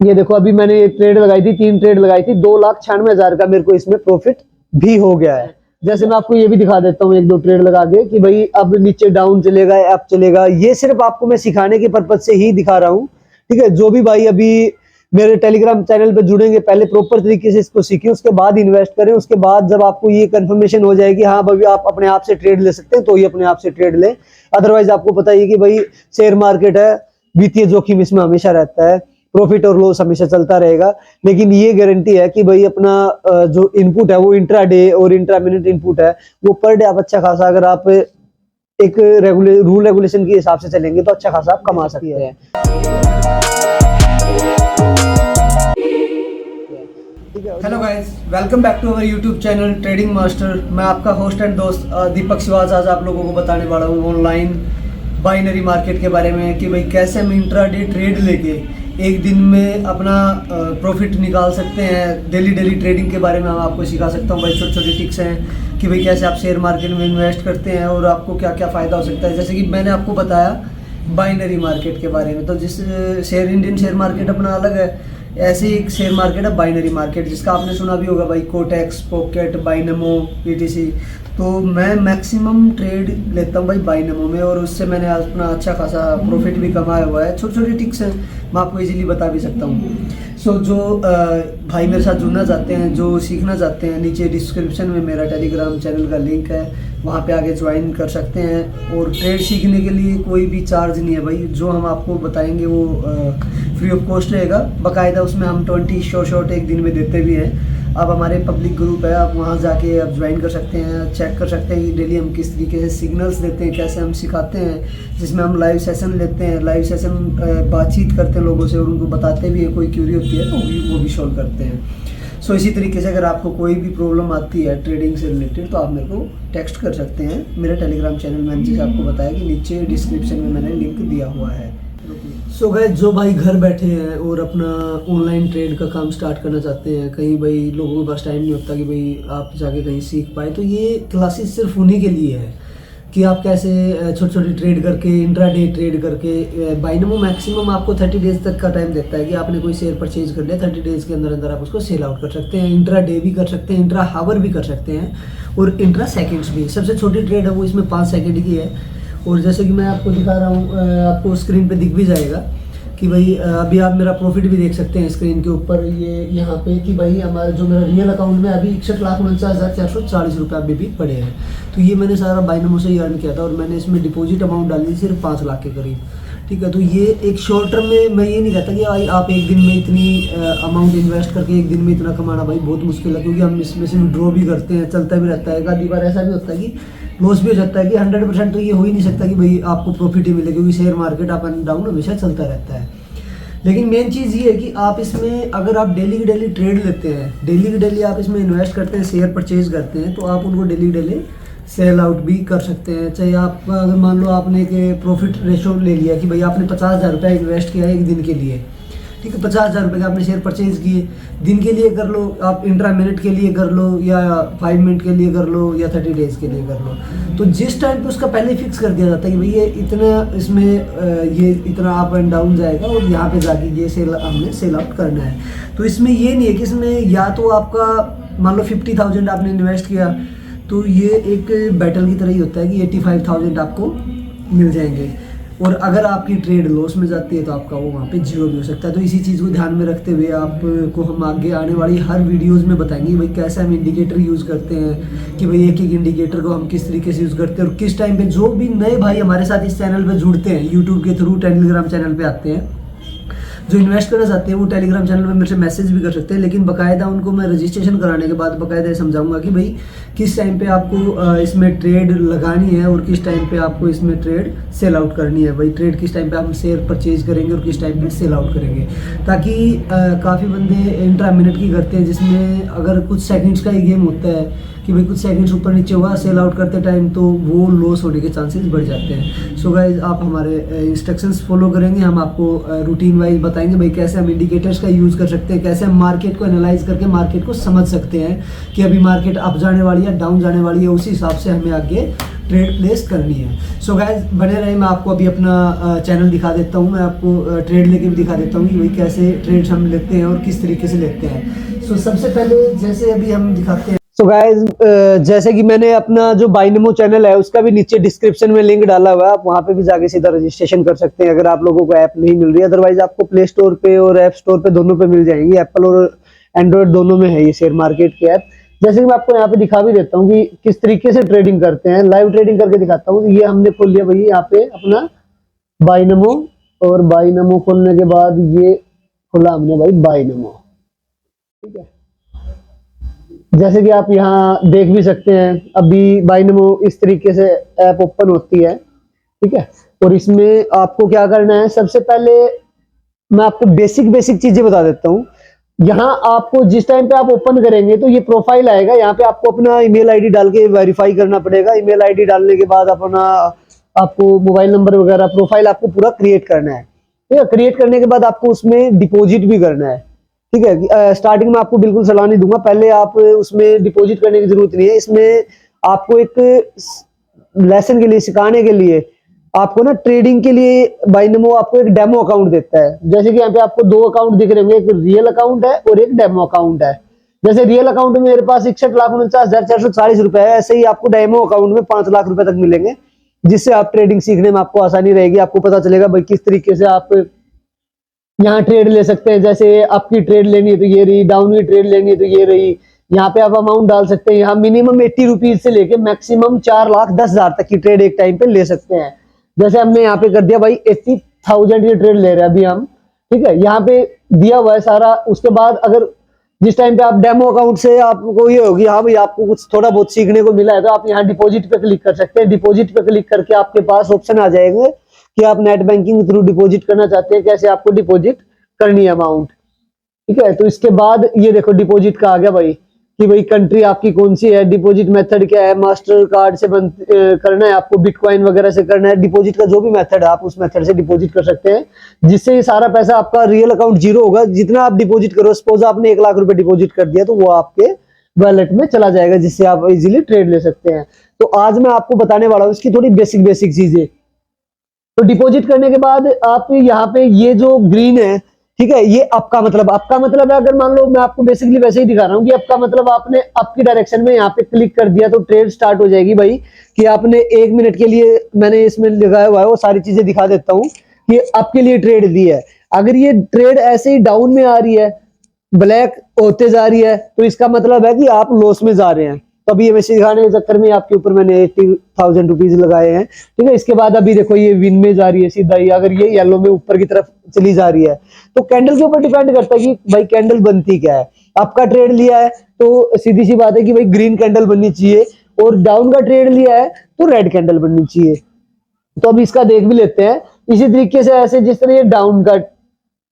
ये देखो अभी मैंने ट्रेड लगाई थी, 3 ट्रेड लगाई थी, 2,96,000 का मेरे को इसमें प्रॉफिट भी हो गया है। जैसे मैं आपको ये भी दिखा देता हूँ 1-2 ट्रेड लगा के कि भाई अब नीचे डाउन चलेगा, अप चलेगा। ये सिर्फ आपको मैं सिखाने के पर्पज से ही दिखा रहा हूँ, ठीक है। जो भी भाई अभी मेरे टेलीग्राम चैनल पे जुड़ेंगे, पहले प्रॉपर तरीके से इसको सीखें, उसके बाद इन्वेस्ट करें। उसके बाद जब आपको ये कंफर्मेशन हो जाएगी हाँ भाई आप अपने आप से ट्रेड ले सकते हैं, तो ये अपने आप से ट्रेड लें। अदरवाइज आपको पता ही है कि भाई शेयर मार्केट है, वित्तीय जोखिम इसमें हमेशा रहता है, प्रॉफिट और लॉस हमेशा चलता रहेगा। लेकिन ये गारंटी है कि भाई अपना जो इनपुट है वो इंट्रा डे और इंट्रा मिनट इनपुट है, वो पर डे आप अच्छा खासा, अगर आप एक रूल रेगुलेशन के हिसाब से चलेंगे तो अच्छा खासा आप कमा सकते हैं। Hello guys, welcome back to our YouTube channel trading master. मैं आपका होस्ट एंड दोस्त दीपक शिवाज आज आप लोगों को बताने वाला हूँ ऑनलाइन बाइनरी मार्केट के बारे में कि भाई कैसे हम इंट्राडे ट्रेड लेके एक दिन में अपना प्रॉफिट निकाल सकते हैं। डेली ट्रेडिंग के बारे में हम आपको सिखा सकता हूँ भाई। छोटी छोटी टिप्स हैं कि भाई कैसे आप शेयर मार्केट में इन्वेस्ट करते हैं और आपको क्या क्या फ़ायदा हो सकता है। जैसे कि मैंने आपको बताया बाइनरी मार्केट के बारे में, तो जिस इंडियन शेयर मार्केट अपना अलग है, ऐसे एक शेयर मार्केट है बाइनरी मार्केट, जिसका आपने सुना भी होगा भाई, कोटेक्स, पॉकेट, बाइनमो, पीटीसी। तो मैं मैक्सिमम ट्रेड लेता हूँ भाई बाइनमो में, और उससे मैंने अपना अच्छा खासा प्रॉफिट भी कमाया हुआ है। छोटी छोटी टिक्स हैं, मैं आपको इजीली बता भी सकता हूँ। सो जो भाई मेरे साथ जुड़ना चाहते हैं, जो सीखना चाहते हैं, नीचे डिस्क्रिप्शन में मेरा टेलीग्राम चैनल का लिंक है, वहाँ पे आके ज्वाइन कर सकते हैं। और ट्रेड सीखने के लिए कोई भी चार्ज नहीं है भाई, जो हम आपको बताएंगे वो फ्री ऑफ कॉस्ट रहेगा। बाकायदा उसमें हम 20 शॉर्ट एक दिन में देते भी हैं। अब हमारे पब्लिक ग्रुप है, आप वहाँ जाके आप ज्वाइन कर सकते हैं, चेक कर सकते हैं कि डेली हम किस तरीके से सिग्नल्स देते हैं, कैसे हम सिखाते हैं, जिसमें हम लाइव सेशन लेते हैं, लाइव सेशन बातचीत करते हैं लोगों से और उनको बताते भी हैं। कोई क्यूरी होती है तो वो भी सॉल्व करते हैं। सो इसी तरीके से अगर आपको कोई भी प्रॉब्लम आती है ट्रेडिंग से रिलेटेड तो आप मेरे को टेक्स्ट कर सकते हैं मेरे टेलीग्राम चैनल में। जैसे आपको बताया कि नीचे डिस्क्रिप्शन में मैंने लिंक दिया हुआ है। सो गाइस, जो भाई घर बैठे हैं और अपना ऑनलाइन ट्रेड का काम स्टार्ट करना चाहते हैं, कहीं भाई लोगों के पास टाइम नहीं होता कि भाई आप जाके कहीं सीख पाए, तो ये क्लासेस सिर्फ उन्हीं के लिए है कि आप कैसे छोटी छोटी ट्रेड करके, इंट्राडे ट्रेड करके। बाइनमो मैक्सिमम आपको 30 डेज तक का टाइम देता है कि आपने कोई शेयर परचेज कर लिया, 30 डेज के अंदर अंदर आप उसको सेल आउट कर सकते हैं। इंट्राडे भी कर सकते हैं, इंट्रा हावर भी कर सकते हैं और इंट्रा सेकेंड्स भी। सबसे छोटी ट्रेड है वो इसमें 5 सेकेंड की है। और जैसे कि मैं आपको दिखा रहा हूँ, आपको स्क्रीन पे दिख भी जाएगा कि भाई अभी आप मेरा प्रॉफिट भी देख सकते हैं स्क्रीन के ऊपर, ये यहाँ पे कि भाई हमारा जो मेरा रियल अकाउंट में अभी 61,49,440 रुपये अभी भी पड़े हैं। तो ये मैंने सारा बाइनमो से ही अर्न किया था और मैंने इसमें डिपॉजिट अमाउंट डाली थी सिर्फ 5 लाख के करीब, ठीक है। तो ये एक शॉर्ट टर्म में मैं ये नहीं कहता कि भाई आप एक दिन में इतनी अमाउंट इन्वेस्ट करके एक दिन में इतना कमाना भाई बहुत मुश्किल है, क्योंकि हम इसमें से ड्रॉ भी करते हैं, चलता भी रहता है। आधी बार ऐसा भी होता है कि लॉस भी हो जाता है कि 100% तो ये हो ही नहीं सकता कि भाई आपको प्रॉफिट ही मिले, क्योंकि share market up and down हमेशा चलता रहता है। लेकिन मेन चीज़ ये है कि आप इसमें अगर आप डेली की डेली ट्रेड लेते हैं, डेली की डेली आप इसमें इन्वेस्ट करते हैं, शेयर परचेज करते हैं, तो आप उनको डेली डेली सेल आउट भी कर सकते हैं। चाहे आप अगर मान लो आपने एक प्रॉफिट रेशो ले लिया कि भाई आपने 50,000 रुपये इन्वेस्ट किया एक दिन के लिए, ठीक है, 50,000 रुपये का आपने शेयर परचेज किए, दिन के लिए कर लो आप, इंट्रा मिनट के लिए कर लो, या 5 मिनट के लिए कर लो, या 30 डेज के लिए कर लो। तो जिस टाइम पे उसका पहले फिक्स कर दिया जाता है कि भाई ये इतना इसमें ये इतना अप एंड डाउन जाएगा और यहाँ पे जाके ये सेल हमने सेल आउट करना है। तो इसमें ये नहीं है कि इसमें या तो आपका मान लो 50,000 आपने इन्वेस्ट किया, तो ये एक बैटल की तरह ही होता है कि 85,000 आपको मिल जाएंगे, और अगर आपकी ट्रेड लॉस में जाती है तो आपका वो वहाँ पे जीरो भी हो सकता है। तो इसी चीज़ को ध्यान में रखते हुए आपको हम आगे आने वाली हर वीडियोस में बताएंगे भाई कैसे हम इंडिकेटर यूज़ करते हैं, कि भाई एक एक इंडिकेटर को हम किस तरीके से यूज़ करते हैं, और किस टाइम पे जो भी नए भाई हमारे साथ इस चैनल पे जुड़ते हैं, यूट्यूब के थ्रू टेलीग्राम चैनल पे आते हैं, जो इन्वेस्ट करना चाहते हैं वो टेलीग्राम चैनल में मेरे से मैसेज भी कर सकते हैं। लेकिन बाकायदा उनको मैं रजिस्ट्रेशन कराने के बाद बाकायदा समझाऊंगा कि भाई किस टाइम पे आपको इसमें ट्रेड लगानी है और किस टाइम पे आपको इसमें ट्रेड सेल आउट करनी है। भाई ट्रेड किस टाइम पे हम शेयर परचेज करेंगे और किस टाइम पे सेल आउट करेंगे, ताकि काफ़ी बंदे इंट्रा मिनट की करते हैं, जिसमें अगर कुछ सेकंड्स का ही गेम होता है कि भाई कुछ सेकंड्स ऊपर नीचे हुआ सेल आउट करते टाइम, तो वो लॉस होने के चांसेस बढ़ जाते हैं। सो गाइज, आप हमारे इंस्ट्रक्शंस फॉलो करेंगे, हम आपको रूटीन वाइज बताएंगे भाई कैसे हम इंडिकेटर्स का यूज़ कर सकते हैं, कैसे हम मार्केट को एनालाइज करके मार्केट को समझ सकते हैं कि अभी मार्केट अप जाने वाली है डाउन जाने वाली है, उसी हिसाब से हमें आगे ट्रेड प्लेस करनी है। सो गाइस बने रहे, मैं आपको अभी अपना चैनल दिखा देता हूँ, मैं आपको ट्रेड लेके भी दिखा देता हूँ कि भाई कैसे ट्रेड्स हम लेते हैं और किस तरीके से लेते हैं। सो सबसे पहले जैसे अभी हम दिखाते हैं। सो गाइस जैसे कि मैंने अपना जो बाइनमो चैनल है उसका भी नीचे डिस्क्रिप्शन में लिंक डाला हुआ है, आप वहां पे भी जाके सीधा रजिस्ट्रेशन कर सकते हैं अगर आप लोगों को ऐप नहीं मिल रही है। अदरवाइज आपको प्ले स्टोर पे और ऐप स्टोर पे दोनों पे मिल जाएंगी, एप्पल और एंड्रॉइड दोनों में है ये शेयर मार्केट की ऐप। जैसे कि मैं आपको यहाँ पे दिखा भी देता हूँ कि किस तरीके से ट्रेडिंग करते हैं, लाइव ट्रेडिंग करके दिखाता हूँ। ये हमने खोल लिया भाई यहाँ पे अपना बाइनमो, और बाइनमो खोलने के बाद ये खोला हमने भाई बाइनमो, ठीक है। जैसे कि आप यहाँ देख भी सकते हैं अभी बाइनमो इस तरीके से ऐप ओपन होती है, ठीक है। और इसमें आपको क्या करना है, सबसे पहले मैं आपको बेसिक चीजें बता देता हूँ। यहाँ आपको जिस टाइम पे आप ओपन करेंगे तो ये प्रोफाइल आएगा, यहाँ पे आपको अपना ईमेल आईडी डाल के वेरीफाई करना पड़ेगा। ईमेल आईडी डालने के बाद अपना आपको मोबाइल नंबर वगैरह प्रोफाइल आपको पूरा क्रिएट करना है, ठीक है। क्रिएट करने के बाद आपको उसमें डिपॉजिट भी करना है, ठीक है। स्टार्टिंग में आपको बिल्कुल सलाह नहीं दूंगा, पहले आप उसमें डिपॉजिट करने की जरूरत नहीं है। इसमें आपको एक लेसन के लिए, सिखाने के लिए आपको ना ट्रेडिंग के लिए बाइनमो आपको एक डेमो अकाउंट देता है। जैसे कि यहाँ पे आपको दो अकाउंट दिख रहे होंगे, एक रियल अकाउंट है और एक डेमो अकाउंट है। जैसे रियल अकाउंट में मेरे पास 61,49,440 रुपए है, ऐसे ही आपको डेमो अकाउंट में 5 लाख रुपए तक मिलेंगे, जिससे आप ट्रेडिंग सीखने में आपको आसानी रहेगी। आपको पता चलेगा भाई किस तरीके से आप यहाँ ट्रेड ले सकते हैं। जैसे आपकी ट्रेड लेनी है तो ये रही, डाउन की ट्रेड लेनी है तो ये रही। यहाँ पे आप अमाउंट डाल सकते हैं, यहाँ मिनिमम 80 रुपीज से लेके मैक्सिमम 4,10,000 तक की ट्रेड एक टाइम पे ले सकते हैं। जैसे हमने यहाँ पे कर दिया भाई 80,000 की ट्रेड ले रहे हैं अभी हम, ठीक है। यहाँ पे दिया हुआ है सारा। उसके बाद अगर जिस टाइम पे आप डेमो अकाउंट से आपको ये होगी हाँ भाई आपको कुछ थोड़ा बहुत सीखने को मिला है, तो आप यहाँ डिपॉजिट पे क्लिक कर सकते हैं। डिपॉजिट पे क्लिक करके आपके पास ऑप्शन आ जाएंगे कि आप नेट बैंकिंग के थ्रू डिपॉजिट करना चाहते हैं, कैसे आपको डिपॉजिट करनी है अमाउंट, ठीक है। तो इसके बाद ये देखो डिपॉजिट का आ गया भाई कि भाई कंट्री आपकी कौन सी है, डिपॉजिट मेथड क्या है, मास्टर कार्ड से करना है आपको, बिटकॉइन वगैरह से करना है। डिपॉजिट का जो भी मेथड है आप उस मेथड से डिपॉजिट कर सकते हैं, जिससे ये सारा पैसा आपका रियल अकाउंट जीरो होगा। जितना आप डिपॉजिट करो, सपोज आपने 1 लाख रुपए डिपॉजिट कर दिया तो वो आपके वॉलेट में चला जाएगा, जिससे आप इजीली ट्रेड ले सकते हैं। तो आज मैं आपको बताने वाला हूँ इसकी थोड़ी बेसिक चीजें। तो डिपॉजिट करने के बाद आप यहाँ पे ये जो ग्रीन है, ठीक है, ये आपका मतलब है। अगर मान लो मैं आपको बेसिकली वैसे ही दिखा रहा हूँ कि आपका मतलब आपने आपकी डायरेक्शन में यहाँ पे क्लिक कर दिया तो ट्रेड स्टार्ट हो जाएगी भाई। कि आपने 1 मिनट के लिए, मैंने इसमें लगाया हुआ है वो सारी चीजें दिखा देता हूँ कि आपके लिए ट्रेड दी है। अगर ये ट्रेड ऐसे ही डाउन में आ रही है, ब्लैक होते जा रही है, तो इसका मतलब है कि आप लॉस में जा रहे हैं। तो अभी ये सिखाने के चक्कर में आपके ऊपर मैंने 80,000 रुपीज लगाए हैं, ठीक है। इसके बाद अभी देखो ये विन में जा रही है सीधा ही, अगर ये येलो में ऊपर की तरफ चली जा रही है तो कैंडल के ऊपर डिपेंड करता है कि भाई कैंडल बनती क्या है। आपका ट्रेड लिया है तो सीधी सी बात है कि भाई ग्रीन कैंडल बननी चाहिए, और डाउन का ट्रेड लिया है तो रेड कैंडल बननी चाहिए। तो अब इसका देख भी लेते हैं इसी तरीके से। ऐसे जिस तरह ये डाउन का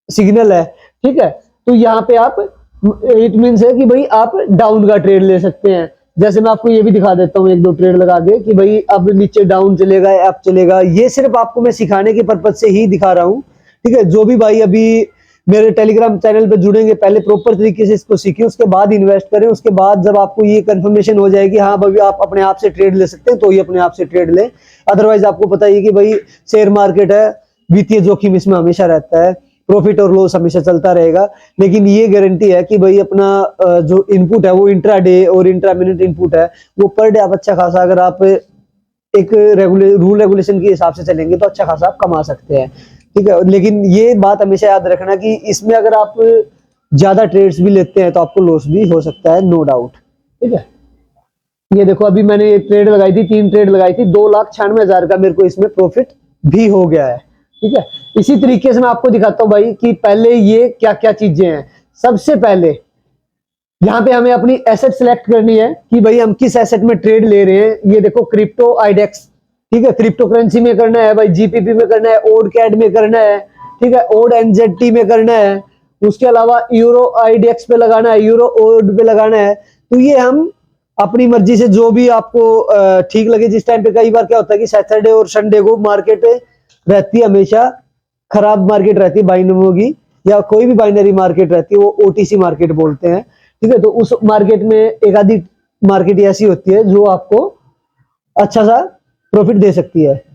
सिग्नल है, ठीक है, तो यहाँ पे आप इट मीन्स है कि भाई आप डाउन का ट्रेड ले सकते हैं। जैसे मैं आपको ये भी दिखा देता हूँ 1-2 ट्रेड लगा के कि भाई अब नीचे डाउन चलेगा, अप चलेगा। ये सिर्फ आपको मैं सिखाने के पर्पज से ही दिखा रहा हूँ, ठीक है। जो भी भाई अभी मेरे टेलीग्राम चैनल पे जुड़ेंगे, पहले प्रॉपर तरीके से इसको सीखें, उसके बाद इन्वेस्ट करें। उसके बाद जब आपको ये कंफर्मेशन हो जाएगी हाँ भाई आप अपने आप से ट्रेड ले सकते हैं, तो ये अपने आप से ट्रेड लें। अदरवाइज आपको पता ही है कि भाई शेयर मार्केट है, वित्तीय जोखिम इसमें हमेशा रहता है, प्रॉफिट और लॉस हमेशा चलता रहेगा। लेकिन ये गारंटी है कि भाई अपना जो इनपुट है वो इंट्रा डे और इंट्रा मिनट इनपुट है, वो पर डे आप अच्छा खासा, अगर आप एक रूल रेगुलेशन के हिसाब से चलेंगे तो अच्छा खासा आप कमा सकते हैं, ठीक है। लेकिन ये बात हमेशा याद रखना कि इसमें अगर आप ज्यादा ट्रेड्स भी लेते हैं तो आपको लॉस भी हो सकता है, नो डाउट, ठीक है। ये देखो अभी मैंने एक ट्रेड लगाई थी, 3 ट्रेड लगाई थी, 2,96,000 का मेरे को इसमें प्रॉफिट भी हो गया है, ठीक है। इसी तरीके से मैं आपको दिखाता हूं भाई कि पहले ये क्या क्या चीजें हैं। सबसे पहले यहाँ पे हमें अपनी एसेट सिलेक्ट करनी है कि भाई हम किस एसेट में ट्रेड ले रहे हैं। ये देखो क्रिप्टो आईडेक्स, ठीक है, क्रिप्टो करेंसी में करना है भाई, जीपीपी में करना है, ओड कैड में करना है, ठीक है, ओड एनजेटी में करना है। उसके अलावा यूरो आईडीएक्स पे लगाना है, यूरो ओड पे लगाना है। तो ये हम अपनी मर्जी से जो भी आपको ठीक लगे। जिस टाइम पे कई बार क्या होता है कि सैटरडे और संडे को मार्केट रहती है, हमेशा खराब मार्केट रहती है बाइनमो की, या कोई भी बाइनरी मार्केट रहती है, वो ओटीसी मार्केट बोलते हैं, ठीक है। तो उस मार्केट में एक आधी मार्केट ऐसी होती है जो आपको अच्छा सा प्रॉफिट दे सकती है।